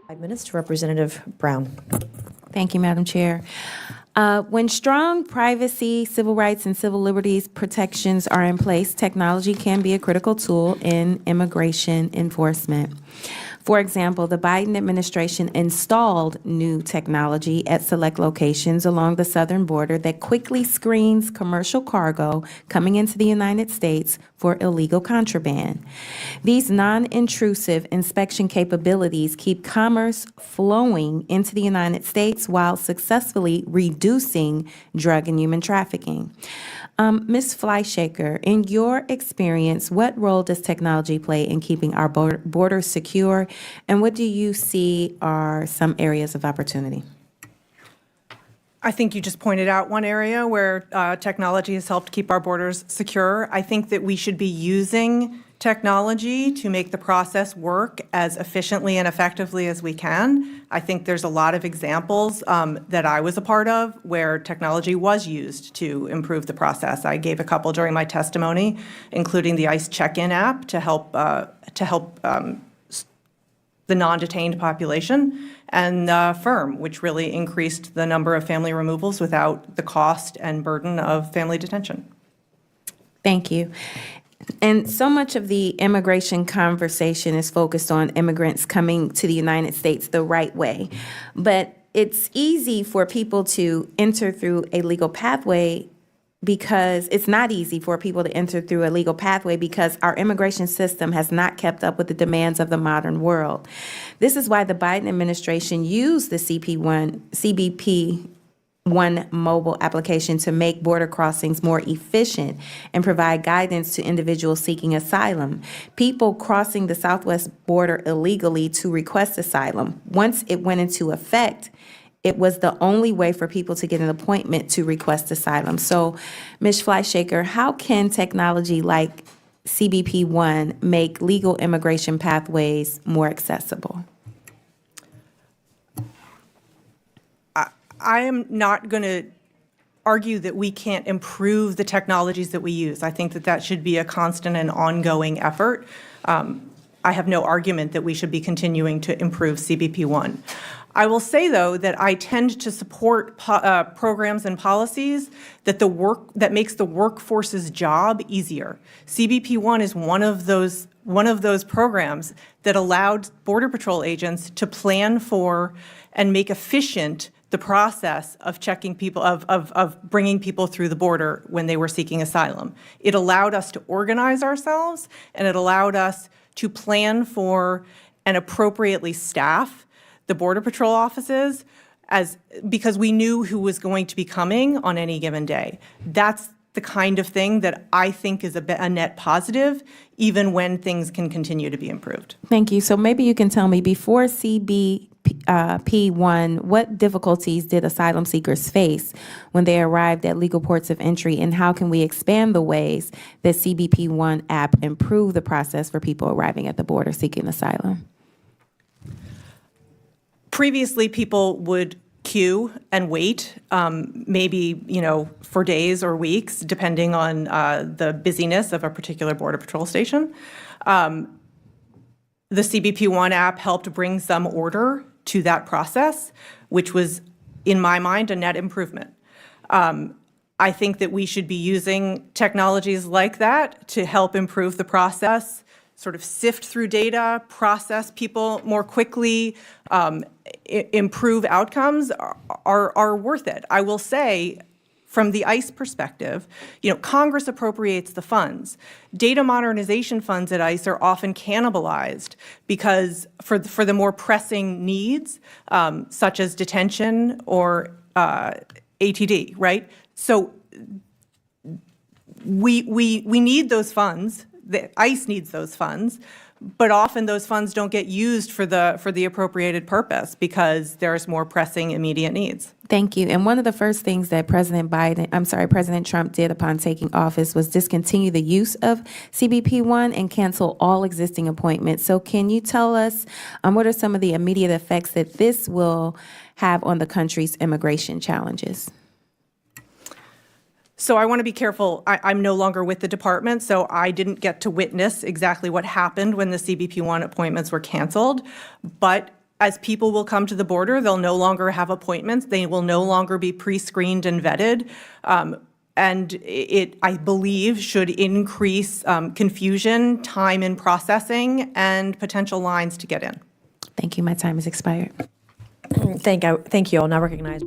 5 minutes to Representative Brown. Thank you, Madam Chair. When strong privacy, civil rights, and civil liberties protections are in place, technology can be a critical tool in immigration enforcement. For example, the Biden administration installed new technology at select locations along the southern border that quickly screens commercial cargo coming into the United States for illegal contraband. These non-intrusive inspection capabilities keep commerce flowing into the United States while successfully reducing drug and human trafficking. Ms. Fleischaker, in your experience, what role does technology play in keeping our borders secure, and what do you see are some areas of opportunity? I think you just pointed out one area where technology has helped keep our borders secure. I think that we should be using technology to make the process work as efficiently and effectively as we can. I think there's a lot of examples that I was a part of where technology was used to improve the process. I gave a couple during my testimony, including the ICE check-in app to help the non-detained population, and FIRM, which really increased the number of family removals without the cost and burden of family detention. Thank you. And so much of the immigration conversation is focused on immigrants coming to the United States the right way. But it's easy for people to enter through a legal pathway because it's not easy for people to enter through a legal pathway because our immigration system has not kept up with the demands of the modern world. This is why the Biden administration used the CBP One mobile application to make border crossings more efficient and provide guidance to individuals seeking asylum. People crossing the southwest border illegally to request asylum, once it went into effect, it was the only way for people to get an appointment to request asylum. So, Ms. Fleischaker, how can technology like CBP One make legal immigration pathways more accessible? I am not going to argue that we can't improve the technologies that we use. I think that that should be a constant and ongoing effort. I have no argument that we should be continuing to improve CBP One. I will say, though, that I tend to support programs and policies that makes the workforce's job easier. CBP One is one of those programs that allowed Border Patrol agents to plan for and make efficient the process of checking people, of bringing people through the border when they were seeking asylum. It allowed us to organize ourselves, and it allowed us to plan for and appropriately staff the Border Patrol offices because we knew who was going to be coming on any given day. That's the kind of thing that I think is a net positive, even when things can continue to be improved. Thank you. So maybe you can tell me, before CBP One, what difficulties did asylum seekers face when they arrived at legal ports of entry, and how can we expand the ways that CBP One app improve the process for people arriving at the border seeking asylum? Previously, people would queue and wait, maybe for days or weeks, depending on the busyness of a particular Border Patrol station. The CBP One app helped bring some order to that process, which was, in my mind, a net improvement. I think that we should be using technologies like that to help improve the process, sort of sift through data, process people more quickly, improve outcomes are worth it. I will say, from the ICE perspective, Congress appropriates the funds. Data modernization funds at ICE are often cannibalized because for the more pressing needs, such as detention or ATD, right? So we need those funds. The ICE needs those funds, but often those funds don't get used for the appropriated purpose because there's more pressing immediate needs. Thank you. And one of the first things that President Trump did upon taking office was discontinue the use of CBP One and cancel all existing appointments. So can you tell us what are some of the immediate effects that this will have on the country's immigration challenges? So I want to be careful. I'm no longer with the department, so I didn't get to witness exactly what happened when the CBP One appointments were canceled. But as people will come to the border, they'll no longer have appointments. They will no longer be pre-screened and vetted. And it, I believe, should increase confusion, time in processing, and potential lines to get in. Thank you. My time has expired. Thank you. I'll now recognize.